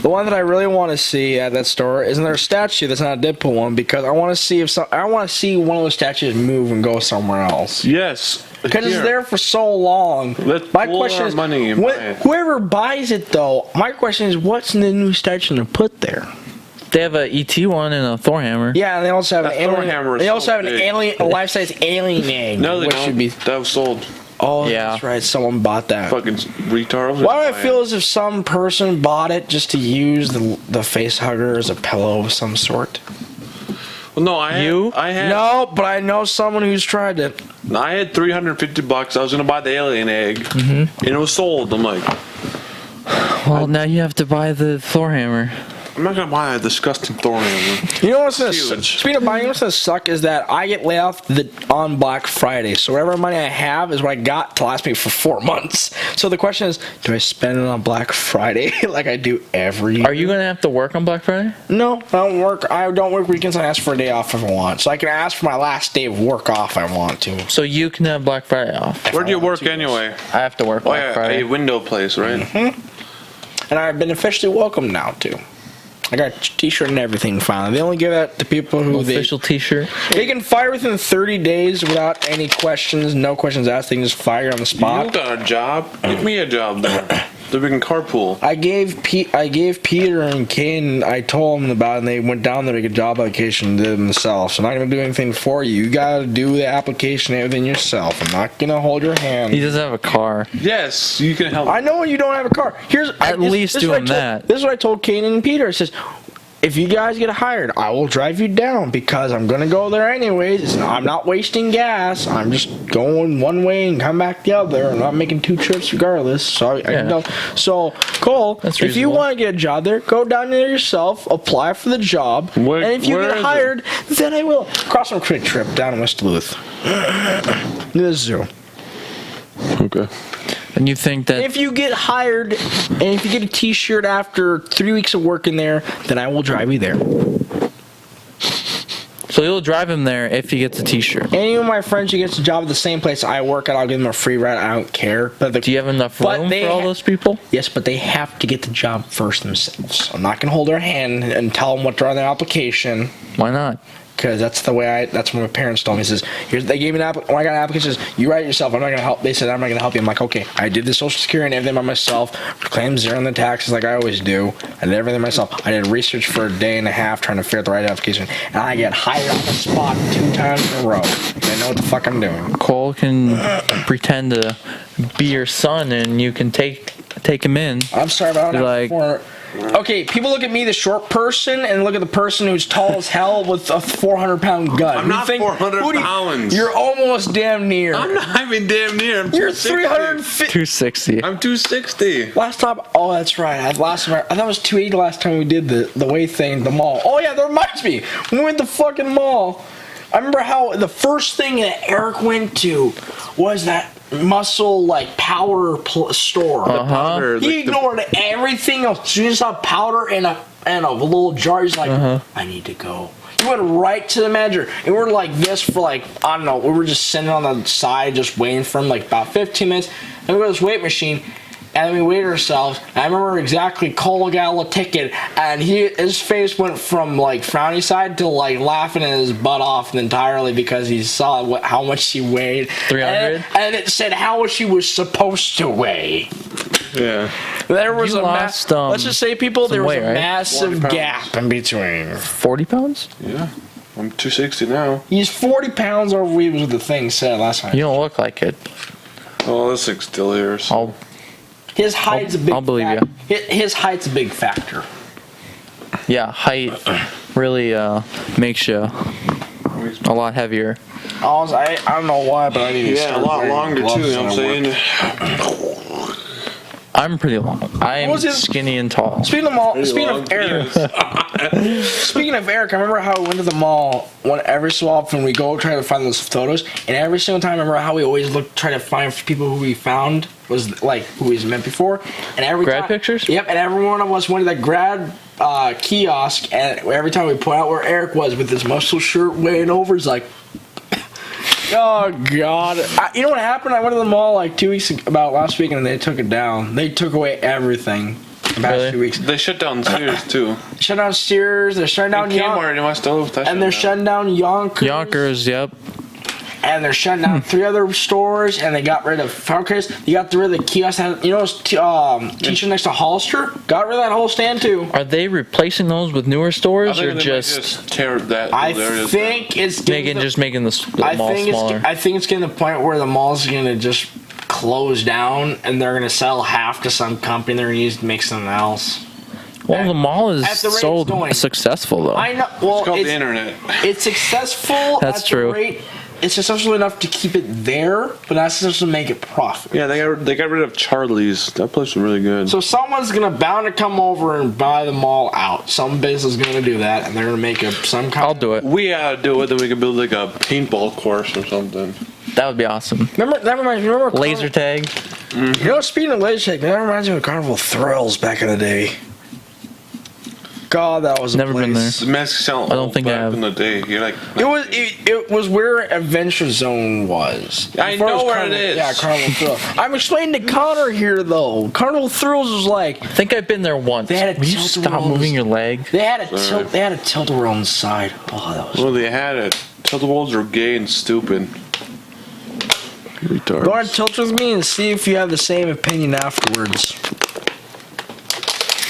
Speaker 2: the one that I really want to see at that store isn't there a statue that's not a Deadpool one, because I want to see I want to see one of those statues move and go somewhere else.
Speaker 3: Yes.
Speaker 2: Because it's
Speaker 3: Here.
Speaker 2: there for so long.
Speaker 3: Let's
Speaker 2: My
Speaker 3: pool
Speaker 2: question
Speaker 3: our
Speaker 2: is,
Speaker 3: money and buy it.
Speaker 2: whoever buys it, though, my question is, what's in the new statue to put there?
Speaker 1: They have a ET one and a Thor hammer.
Speaker 2: Yeah, and they also have
Speaker 3: That
Speaker 2: an
Speaker 3: Thor
Speaker 2: alien.
Speaker 3: hammer is
Speaker 2: They also
Speaker 3: so
Speaker 2: have an
Speaker 3: big.
Speaker 2: alien, a life-size alien egg.
Speaker 3: No, they
Speaker 2: which
Speaker 3: don't.
Speaker 2: should be.
Speaker 3: That was sold.
Speaker 2: Oh,
Speaker 1: Yeah.
Speaker 2: that's right. Someone bought that.
Speaker 3: Fucking retard.
Speaker 2: Why do I feel as if some person bought it just to use the face hugger as a pillow of some sort?
Speaker 3: Well, no, I had.
Speaker 2: No, but I know someone who's tried it.
Speaker 3: I had $350. I was gonna buy the alien egg, and it was sold. I'm like,
Speaker 1: Well, now you have to buy the Thor hammer.
Speaker 3: I'm not gonna buy a disgusting Thor hammer.
Speaker 2: You know what's gonna
Speaker 3: Huge.
Speaker 2: speaking of buying, you know what's gonna suck is that I get laid off on Black Friday. So whatever money I have is what I got to last me for 4 months. So the question is, do I spend it on Black Friday like I do every year?
Speaker 1: Are you gonna have to work on Black Friday?
Speaker 2: No, I don't work weekends. I ask for a day off if I want. So I can ask for my last day of work off if I want to.
Speaker 1: So you can have Black Friday off.
Speaker 3: Where do you work anyway?
Speaker 1: I have to work
Speaker 3: Oh
Speaker 1: Black
Speaker 3: yeah,
Speaker 1: Friday.
Speaker 3: a window place, right?
Speaker 2: And I've been officially welcomed now too. I got a t-shirt and everything finally. They only give that to people who
Speaker 1: Official T-shirt.
Speaker 2: they can fire within 30 days without any questions, no questions asked. They can just fire on the
Speaker 3: You
Speaker 2: spot.
Speaker 3: got a job. Give me a job there. So we can carpool.
Speaker 2: I gave Peter and Kane. I told them about it, and they went down there to get a job application and did it themselves. So I'm not gonna do anything for you. You gotta do the application and everything yourself. I'm not gonna hold your hand.
Speaker 1: He doesn't have a car.
Speaker 3: Yes, you can help.
Speaker 2: I know you don't have a car.
Speaker 1: At least
Speaker 2: this is what I
Speaker 1: doing
Speaker 2: told-
Speaker 1: that.
Speaker 2: This is what I told Kane and Peter. It says, if you guys get hired, I will drive you down because I'm gonna go there anyways. I'm not wasting gas. I'm just going one way and come back the other. I'm not making 2 trips regardless. So So Cole,
Speaker 1: That's
Speaker 2: if you
Speaker 1: reasonable.
Speaker 2: want to get a job there, go down there yourself, apply for the job,
Speaker 3: Where-
Speaker 2: and if you
Speaker 3: where
Speaker 2: get
Speaker 3: is it?
Speaker 2: hired, then I will cross some creek trip down in West Duluth. Near the zoo.
Speaker 3: Okay.
Speaker 1: And you think that
Speaker 2: If you get hired and if you get a t-shirt after 3 weeks of working there, then I will drive you there.
Speaker 1: so you'll drive him there if he gets a T-shirt.
Speaker 2: Any of my friends who gets a job at the same place I work at, I'll give them a free ride. I don't care. But
Speaker 1: Do you have enough
Speaker 2: But
Speaker 1: room
Speaker 2: they
Speaker 1: for all
Speaker 2: ha-
Speaker 1: those people?
Speaker 2: Yes, but they have to get the job first themselves. I'm not gonna hold their hand and tell them what they're on their application.
Speaker 1: Why not?
Speaker 2: Because that's the way that's what my parents told me. It says, they gave me when I got an application, it says, you write it yourself. I'm not going to help. They said, I'm not going to help you. I'm like, okay, I did the social security and everything by myself. Claimed zero on the taxes like I always do. I did everything myself. I did research for a day and a half trying to figure out the right application. And I get hired on the spot 2 times in a row. I know what the fuck I'm doing.
Speaker 1: Cole can pretend to be your son, and you can take him in.
Speaker 2: I'm sorry, but I don't
Speaker 1: You're
Speaker 2: have
Speaker 1: like,
Speaker 2: Okay, people look at me, the short person, and look at the person who's tall as hell with a 400-pound gun.
Speaker 3: I'm not 400 pounds.
Speaker 2: You're almost damn near.
Speaker 3: I'm not even damn near. I'm
Speaker 2: You're
Speaker 3: 260.
Speaker 1: 260.
Speaker 3: I'm 260.
Speaker 2: Last time, oh, that's right. I thought it was 280 last time we did the weight thing at the mall. Oh, yeah, that reminds me. When we went to the fucking mall, I remember how the first thing that Eric went to was that muscle, like, powder store.
Speaker 3: Powder,
Speaker 2: He ignored everything else. So he just saw powder and a little jar. He's like, I need to go. He went right to the manager. And we were like this for like, I don't know, we were just sitting on the side just waiting for him like about 15 minutes. And we go to this weight machine. And then we waited ourselves. And I remember exactly Cole got a ticket, and his face went from like frowny side to like laughing his butt off entirely because he saw how much he weighed.
Speaker 1: 300.
Speaker 2: And it said how much he was supposed to weigh.
Speaker 3: Yeah.
Speaker 2: There was
Speaker 1: You
Speaker 2: a
Speaker 1: lost,
Speaker 2: let's just say, people, there was
Speaker 1: weight,
Speaker 2: a
Speaker 1: right?
Speaker 2: massive
Speaker 3: 40 pounds.
Speaker 2: gap in between.
Speaker 1: 40 pounds?
Speaker 3: Yeah. I'm 260 now.
Speaker 2: He's 40 pounds over what was the thing said last time.
Speaker 1: You don't look like it.
Speaker 3: Oh, this thing's still here. So.
Speaker 2: His height's a big.
Speaker 1: I'll believe
Speaker 2: you. His height's a big factor.
Speaker 1: Yeah, height really makes you a lot heavier.
Speaker 2: I don't know why, but I need to
Speaker 3: Yeah,
Speaker 2: start
Speaker 3: a lot
Speaker 2: wearing
Speaker 3: longer too,
Speaker 2: gloves
Speaker 3: you know what I'm
Speaker 2: when I
Speaker 3: saying?
Speaker 2: work.
Speaker 1: I'm pretty long. I'm
Speaker 2: was his-
Speaker 1: skinny and tall.
Speaker 2: Speaking of
Speaker 3: long
Speaker 2: Eric,
Speaker 3: penis.
Speaker 2: speaking of Eric, I remember how we went to the mall every so often we go try to find those photos, and every single time I remember how we always try to find people who we found was like who we met before, and every
Speaker 1: Grad
Speaker 2: time,
Speaker 1: pictures?
Speaker 2: Yep, and every one of us went to that grad kiosk, and every time we point out where Eric was with his muscle shirt weighing over, he's like, oh god. You know what happened? I went to the mall like 2 weeks about last week, and they took it down. They took away everything the past
Speaker 1: Really?
Speaker 2: 2 weeks.
Speaker 3: They shut down Sears too.
Speaker 2: Shut down Sears, they're shutting down
Speaker 3: Kmart in West Oak.
Speaker 2: and they're shutting down
Speaker 1: Yonkers, yep.
Speaker 2: and they're shutting down 3 other stores, and they got rid of Focus. You got rid of the kiosk. You know, teacher next to Hollister got rid of that whole stand too.
Speaker 1: Are they replacing those with newer
Speaker 3: I
Speaker 1: stores
Speaker 3: think
Speaker 1: or
Speaker 3: they might
Speaker 1: just
Speaker 3: tear that.
Speaker 2: I
Speaker 3: areas
Speaker 2: think it's
Speaker 1: making the mall smaller?
Speaker 2: I think it's getting to the point where the mall's gonna just close down, and they're gonna sell half to some company. They're gonna use to make something else.
Speaker 1: Well, the mall is
Speaker 2: At the rate
Speaker 1: so
Speaker 2: it's going.
Speaker 1: successful though.
Speaker 2: I know. Well,
Speaker 3: It's called the internet.
Speaker 2: It's successful.
Speaker 1: That's
Speaker 2: at the
Speaker 1: true.
Speaker 2: rate, it's successful enough to keep it there, but not successful to make it profit.
Speaker 3: Yeah, they got rid of Charlie's. That place was really good.
Speaker 2: So someone's bound to come over and buy the mall out. Some business is gonna do that, and they're gonna make some kind.
Speaker 1: I'll do it.
Speaker 3: We gotta do it, then we can build like a paintball course or something.
Speaker 1: That would be awesome.
Speaker 2: Remember that reminds me. Remember
Speaker 1: Laser tag.
Speaker 2: You know, speaking of laser tag, that reminds me of Carnival Thrills back in the day. God, that was a
Speaker 1: Never been
Speaker 2: place.
Speaker 3: The masks sound
Speaker 1: I don't think I
Speaker 3: back
Speaker 1: have.
Speaker 3: in the day. You're like,
Speaker 2: It was where Adventure Zone was.
Speaker 3: I
Speaker 2: Before
Speaker 3: know
Speaker 2: was
Speaker 3: where
Speaker 2: Carnival-
Speaker 3: it is.
Speaker 2: Yeah, Carnival Thrills. I'm explaining to Connor here though. Carnival Thrills was like
Speaker 1: I think I've been there once.
Speaker 2: They had a
Speaker 1: Will you
Speaker 2: tilt-a-whirl.
Speaker 1: stop moving your leg?
Speaker 2: they had a tilt. They had a tilt-a-whirl inside. Oh, that was.
Speaker 3: well, they had it. Tilt-a-whirls are gay and stupid. Retards.
Speaker 2: Go on, tilt with me and see if you have the same opinion afterwards.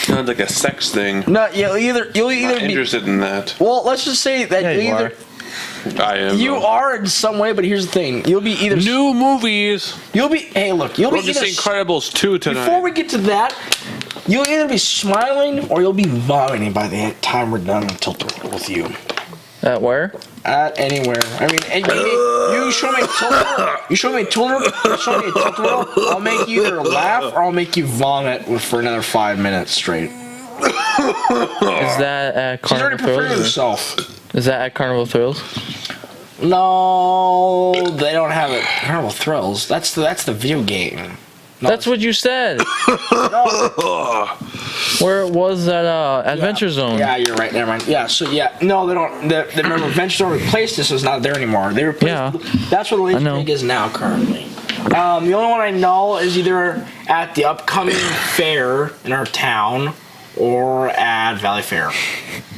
Speaker 3: Not like a sex thing.
Speaker 2: No, you'll either
Speaker 3: Not
Speaker 2: be.
Speaker 3: interested in that.
Speaker 2: Well, let's just say that
Speaker 1: Yeah,
Speaker 2: you
Speaker 1: you
Speaker 2: either
Speaker 3: I am.
Speaker 2: you are in some way, but here's the thing: you'll be either
Speaker 3: New movies.
Speaker 2: you'll be. Hey, look, you'll
Speaker 3: We're
Speaker 2: be
Speaker 3: just
Speaker 2: either.
Speaker 3: Incredibles 2 tonight.
Speaker 2: Before we get to that, you'll either be smiling or you'll be vomiting by the time we're done with tilt with you.
Speaker 1: At where?
Speaker 2: At anywhere. I mean, and you show me a tilt. You show me a tilt. You show me a tilt. I'll make you either laugh or I'll make you vomit for another 5 minutes straight.
Speaker 1: Is that at
Speaker 2: She's already
Speaker 1: Carnival
Speaker 2: preparing
Speaker 1: Thrills?
Speaker 2: herself.
Speaker 1: Is that at Carnival Thrills?
Speaker 2: No, they don't have it. Carnival Thrills. That's the video game. No,
Speaker 1: That's what you said. Where was that Adventure Zone?
Speaker 2: Yeah, you're right. Never mind. Yeah, so yeah, no, they don't. Remember, Adventure Zone replaced this. So it's not there anymore. They replaced.
Speaker 1: Yeah.
Speaker 2: That's what the laser
Speaker 1: know.
Speaker 2: tag is now currently. The only one I know is either at the upcoming fair in our town or at Valley Fair.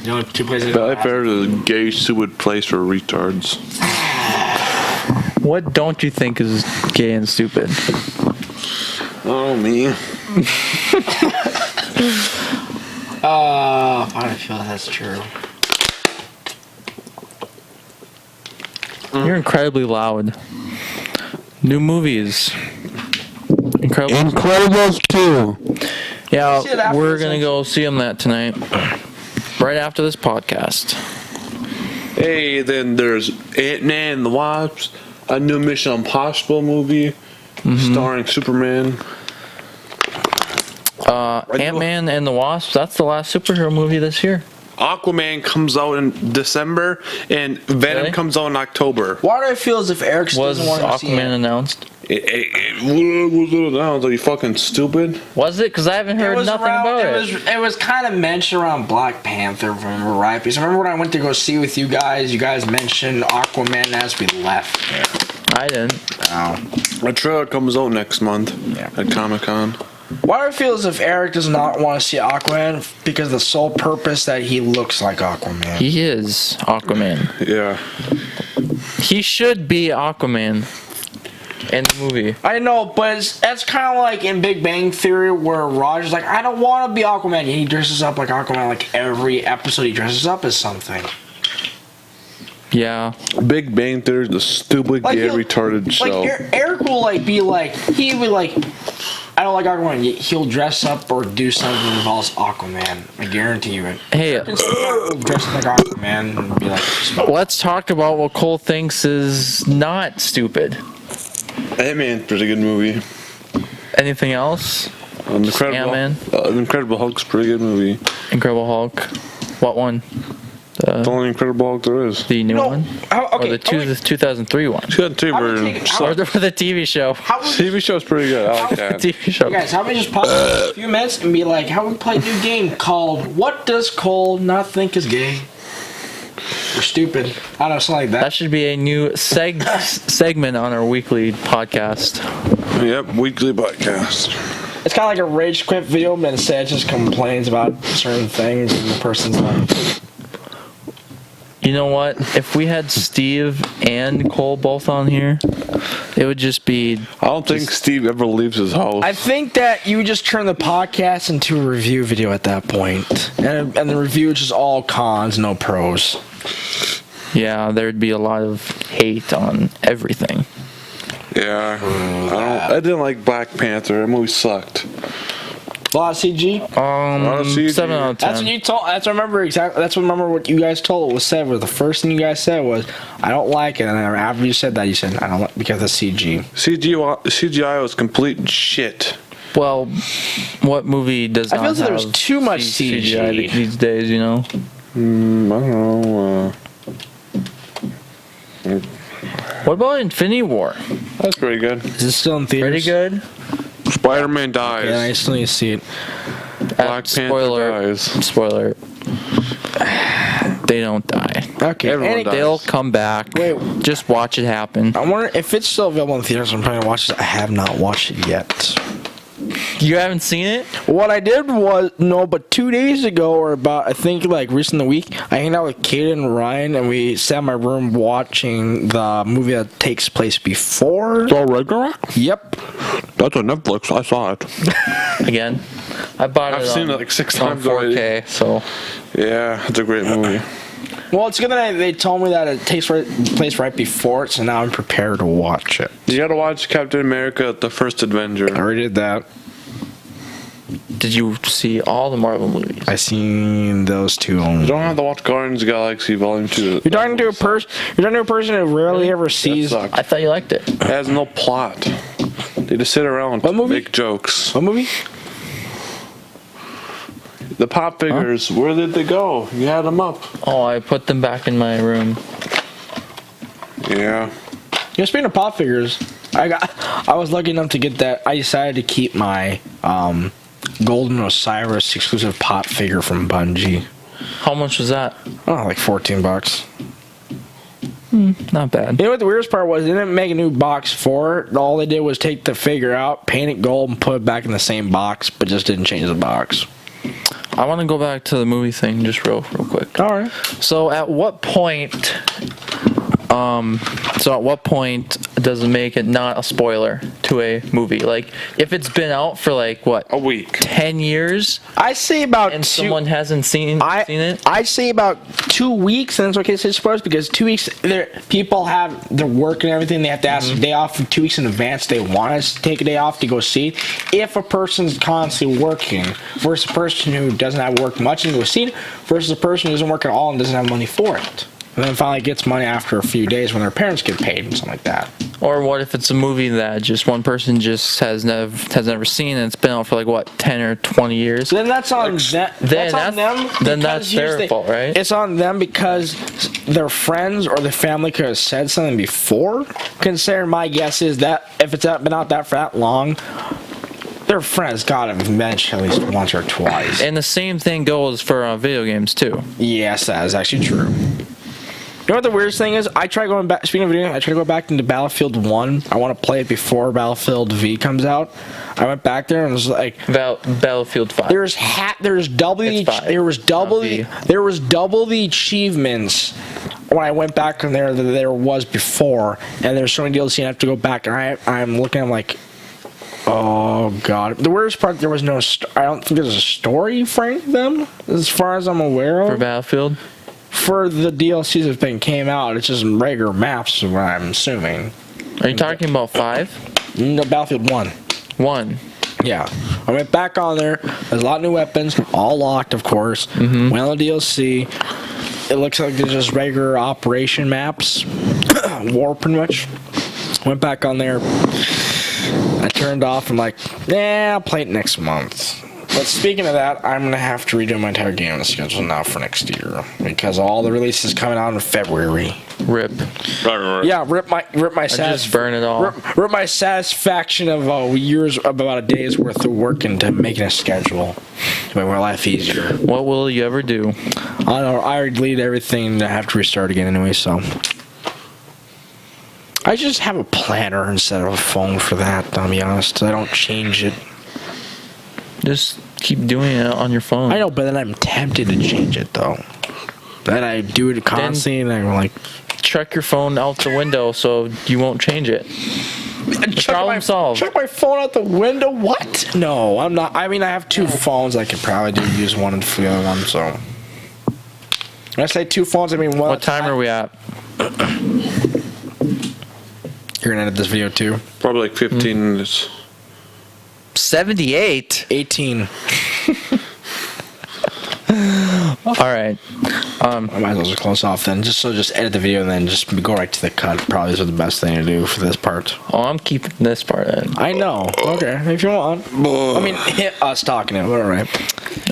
Speaker 2: The only 2 places.
Speaker 3: Valley Fair is a gay, stupid place for retards.
Speaker 1: What don't you think is gay and stupid?
Speaker 3: Oh, me.
Speaker 2: I feel that's true.
Speaker 1: You're incredibly loud. New movies. Incredible.
Speaker 3: Incredibles 2.
Speaker 1: Yeah,
Speaker 2: See it after
Speaker 1: we're
Speaker 2: this
Speaker 1: gonna go see him that tonight, right after this podcast.
Speaker 3: Hey, then there's Ant-Man and the Wasp, a new Mission Impossible movie starring Superman.
Speaker 1: Ant-Man and the Wasp. That's the last superhero movie this year.
Speaker 3: Aquaman comes out in December, and Venom
Speaker 1: Really?
Speaker 3: comes out in October.
Speaker 2: Why do I feel as if Eric
Speaker 1: Was
Speaker 2: doesn't want to see
Speaker 1: Aquaman
Speaker 2: it?
Speaker 1: announced?
Speaker 3: What was it announced? Are you fucking stupid?
Speaker 1: Was it? Because I haven't heard nothing about it.
Speaker 2: It was kind of mentioned around Black Panther, if I remember right. Because I remember when I went to go see with you guys mentioned Aquaman as we left.
Speaker 1: I didn't.
Speaker 2: Oh.
Speaker 3: A trailer comes out next month at Comic-Con.
Speaker 2: Why do I feel as if Eric does not want to see Aquaman? Because the sole purpose that he looks like Aquaman.
Speaker 1: He is Aquaman.
Speaker 3: Yeah.
Speaker 1: He should be Aquaman in the movie.
Speaker 2: I know, but that's kind of like in Big Bang Theory where Roger's like, I don't want to be Aquaman. And he dresses up like Aquaman. Like every episode he dresses up as something.
Speaker 1: Yeah.
Speaker 3: Big Bang Theory is the stupid,
Speaker 2: Like
Speaker 3: gay,
Speaker 2: he'll-
Speaker 3: retarded show.
Speaker 2: Like Eric will he would like, I don't like Aquaman. He'll dress up or do something that involves Aquaman. I guarantee you it.
Speaker 1: Hey,
Speaker 2: He'll dress like Aquaman and be like, smart.
Speaker 1: let's talk about what Cole thinks is not stupid.
Speaker 3: Ant-Man, pretty good movie.
Speaker 1: Anything else? Ant-Man?
Speaker 3: The Incredible Hulk's a pretty good movie.
Speaker 1: Incredible Hulk. What one?
Speaker 3: The only Incredible Hulk there is.
Speaker 1: The new one? Or the 2003 one?
Speaker 3: 2003
Speaker 2: How would
Speaker 3: version.
Speaker 2: you take-
Speaker 1: Or the TV show.
Speaker 2: How would
Speaker 3: TV show's pretty good. I like that.
Speaker 1: TV show.
Speaker 2: guys, how about we just pause for a few minutes and be like, how would we play a new game called What Does Cole Not Think Is Gay? Or Stupid. I don't know, something like
Speaker 1: That
Speaker 2: that.
Speaker 1: should be a new segment on our weekly podcast.
Speaker 3: Yep, weekly podcast.
Speaker 2: It's kind of like a rage quit video, but instead it just complains about certain things in the person's life.
Speaker 1: You know what? If we had Steve and Cole both on here, it would just be...
Speaker 3: I don't think Steve ever leaves his house.
Speaker 2: I think that you just turn the podcast into a review video at that point. And the review is just all cons, no pros.
Speaker 1: Yeah, there'd be a lot of hate on everything.
Speaker 3: Yeah. I didn't like Black Panther. That movie sucked.
Speaker 2: A lot of CG.
Speaker 3: of CG.
Speaker 1: 7 out of 10.
Speaker 2: That's what you told. That's what I remember exactly. That's what I remember what you guys told was said. Was the first thing you guys said was, "I don't like it," and then after you said that, you said, "I don't like because of CG."
Speaker 3: CGI was complete shit.
Speaker 1: Well, what movie does
Speaker 2: I
Speaker 1: not
Speaker 2: feel as if
Speaker 1: have
Speaker 2: there's too much CG.
Speaker 1: these days, you know?
Speaker 3: I don't know.
Speaker 1: What about Infinity War?
Speaker 3: That's pretty good.
Speaker 2: Is it still in theaters?
Speaker 1: Pretty good?
Speaker 3: Spider-Man dies.
Speaker 2: Yeah, I still need to see it.
Speaker 3: Black
Speaker 1: spoiler.
Speaker 3: Panther dies.
Speaker 1: Spoiler. They don't die.
Speaker 2: Okay.
Speaker 3: Everyone dies.
Speaker 1: They'll come back.
Speaker 2: Wait.
Speaker 1: Just watch it happen.
Speaker 2: I wonder if it's still available in theaters. I'm trying to watch it. I have not watched it yet.
Speaker 1: You haven't seen it?
Speaker 2: What I did was but 2 days ago, or about I think like recent in the week, I hanged out with Kate and Ryan, and we sat in my room watching the movie that takes place before.
Speaker 3: Thor Ragnarok?
Speaker 2: Yep.
Speaker 3: That's on Netflix. I saw it.
Speaker 1: Again? I bought
Speaker 3: I've
Speaker 1: it
Speaker 3: seen
Speaker 1: on,
Speaker 3: it like 6
Speaker 1: on
Speaker 3: times already.
Speaker 1: 4K, so...
Speaker 3: Yeah, it's a great movie.
Speaker 2: Well, it's good that they told me that it takes place right before it, so now I'm prepared to watch it.
Speaker 3: You gotta watch Captain America: The First
Speaker 2: I
Speaker 3: Avenger.
Speaker 2: already did that.
Speaker 1: Did you see all the Marvel movies?
Speaker 2: I seen those two only.
Speaker 3: You don't have to watch Guardians of the Galaxy Volume 2.
Speaker 2: You're talking to a person. You're talking to a person who rarely ever sees.
Speaker 3: That sucked.
Speaker 1: I thought you liked it.
Speaker 3: It has no plot. They just sit around
Speaker 2: What movie?
Speaker 3: make jokes.
Speaker 2: What movie?
Speaker 3: The pop figures, where did they go? You had them up.
Speaker 1: Oh, I put them back in my room.
Speaker 3: Yeah.
Speaker 2: Yeah, speaking of pop figures, I was lucky enough to get that. I decided to keep my Golden Osiris exclusive pop figure from Bungie.
Speaker 1: How much was that?
Speaker 2: Oh, like $14.
Speaker 1: Not bad.
Speaker 2: You know what the weirdest part was? They didn't make a new box for it. All they did was take the figure out, paint it gold, and put it back in the same box, but just didn't change the box.
Speaker 1: I want to go back to the movie thing just real quick.
Speaker 2: All right.
Speaker 1: So at what point doesn't make it not a spoiler to a movie? Like, if it's been out for like what,
Speaker 3: A week.
Speaker 1: 10 years,
Speaker 2: I say about
Speaker 1: and someone hasn't seen it.
Speaker 2: I say about 2 weeks, and it's okay to say spoilers because 2 weeks, people have their work and everything. They have to ask a day off 2 weeks in advance. They want us to take a day off to go see it. If a person's constantly working versus a person who doesn't have work much and go see it versus a person who doesn't work at all and doesn't have money for it. And then finally gets money after a few days when their parents get paid and something like that.
Speaker 1: Or what if it's a movie that just one person just has never seen and it's been out for like what, 10 or 20 years?
Speaker 2: So then that's on them. That's on them.
Speaker 1: Then that's their fault, right?
Speaker 2: It's on them because their friends or the family could have said something before. Considering my guess is that if it's been out that for that long, their friends got to mention at least once or twice.
Speaker 1: And the same thing goes for video games too.
Speaker 2: Yes, that is actually true. You know what the weirdest thing is? I try going back. Speaking of video, I try to go back into Battlefield 1. I want to play it before Battlefield V comes out. I went back there and was like,
Speaker 1: Battlefield 5.
Speaker 2: there was double the achievements when I went back in there than there was before, and there's so many DLC and I have to go back. And I'm looking. I'm like, oh god. The weirdest part, there was no. I don't think there's a story for them, as far as I'm aware of.
Speaker 1: For Battlefield.
Speaker 2: For the DLCs that came out, it's just regular maps, is what I'm assuming.
Speaker 1: Are you talking about 5?
Speaker 2: No, Battlefield 1.
Speaker 1: 1.
Speaker 2: Yeah. I went back on there. There's a lot of new weapons, all locked, of course. Went on the DLC. It looks like there's just regular operation maps. War, pretty much. Went back on there. I turned off. I'm like, I'll play it next month. But speaking of that, I'm going to have to redo my entire game schedule now for next year. Because all the releases coming out in February.
Speaker 1: Rip.
Speaker 2: Yeah, rip my
Speaker 1: just burn it all.
Speaker 2: Rip my satisfaction of about a day's worth of work into making a schedule to make my life easier.
Speaker 1: What will you ever do?
Speaker 2: I don't know. I already deleted everything and I have to restart again anyway, so. I just have a planner instead of a phone for that, I'll be honest. I don't change it.
Speaker 1: Just keep doing it on your phone.
Speaker 2: I know, but then I'm tempted to change it, though. Then I do it constantly, and I'm like...
Speaker 1: Chuck your phone out the window so you won't change it. Problem solved.
Speaker 2: Chuck my phone out the window? What? No, I'm not. I mean, I have 2 phones. I could probably use one for the other one, so... When I say 2 phones, I mean one...
Speaker 1: What time are we at?
Speaker 2: You're gonna edit this video, too?
Speaker 3: Probably like 15 minutes.
Speaker 1: 78?
Speaker 2: 18.
Speaker 1: All right.
Speaker 2: I might as well just close off then. Just edit the video and then just go right to the cut. Probably is the best thing to do for this part.
Speaker 1: Oh, I'm keeping this part in.
Speaker 2: I know. Okay, if you want. I mean, hit us talking it. All right.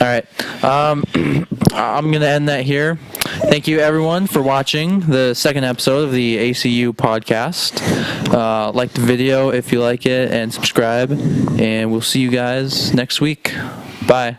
Speaker 1: All right. I'm going to end that here. Thank you, everyone, for watching the second episode of the ACU Podcast. Like the video if you like it, and subscribe. And we'll see you guys next week. Bye.